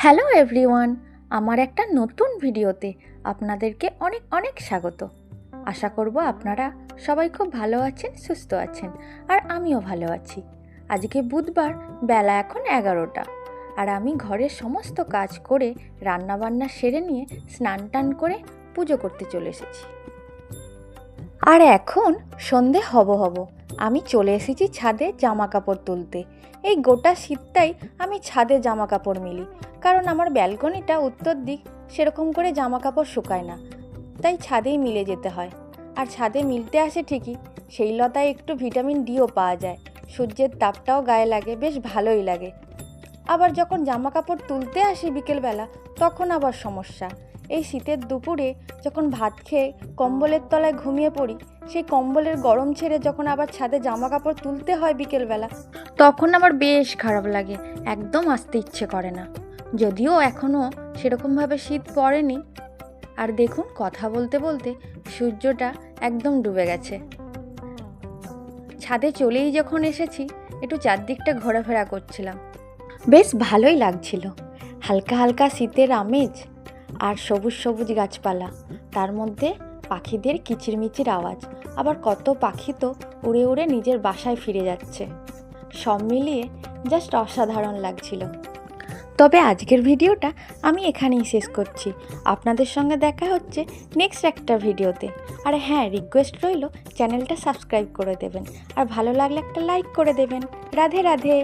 Hello everyone, আমার একটা নতুন ভিডিওতে আপনাদেরকে অনেক অনেক স্বাগত। আশা করব আপনারা সবাই খুব ভালো আছেন, সুস্থ আছেন, আর আমিও ভালো আছি। আজকে বুধবার, বেলা এখন 11টা, আর আমি ঘরের সমস্ত কাজ করে রান্নাবান্না সেরে নিয়ে স্নান টান করে পুজো করতে চলে এসেছি। আর এখন সন্ধে হব আমি চলে এসেছি ছাদে জামা কাপড় তুলতে। এই গোটা শীতটাই আমি ছাদে জামা কাপড় মিলি, কারণ আমার ব্যালকনিটা উত্তর দিক, সেরকম করে জামা কাপড় শুকায় না, তাই ছাদেই মিলে যেতে হয়। আর ছাদে মিলতে আসে ঠিকই, সেই লতায় একটু ভিটামিন ডিও পাওয়া যায়, সূর্যের তাপটাও গায়ে লাগে, বেশ ভালোই লাগে। আবার যখন জামা কাপড় তুলতে আসি বিকেলবেলা, তখন আবার সমস্যা। এই শীতের দুপুরে যখন ভাত খেয়ে কম্বলের তলায় ঘুমিয়ে পড়ি, সেই কম্বলের গরম ছেড়ে যখন আবার ছাদে জামা কাপড় তুলতে হয় বিকেলবেলা, তখন আমার বেশ খারাপ লাগে, একদম আসতে ইচ্ছে করে না। যদিও এখনও সেরকমভাবে শীত পড়েনি। আর দেখুন, কথা বলতে বলতে সূর্যটা একদম ডুবে গেছে। ছাদে চলেই যখন এসেছি, একটু চারদিকটা ঘোরাফেরা করছিলাম, বেশ ভালোই লাগছিল। হালকা হালকা শীতের আমেজ, আর সবুজ সবুজ গাছপালা, তার মধ্যে পাখিদের কিচিরমিচির আওয়াজ, আবার কত পাখি তো উড়ে উড়ে নিজের বাসায় ফিরে যাচ্ছে। সব মিলিয়ে জাস্ট অসাধারণ লাগছিল। তবে আজকের ভিডিওটা আমি এখানেই শেষ করছি। আপনাদের সঙ্গে দেখা হচ্ছে নেক্সট একটা ভিডিওতে। আর হ্যাঁ, রিকোয়েস্ট রইল, চ্যানেলটা সাবস্ক্রাইব করে দেবেন, আর ভালো লাগলে একটা লাইক করে দেবেন। রাধে রাধে।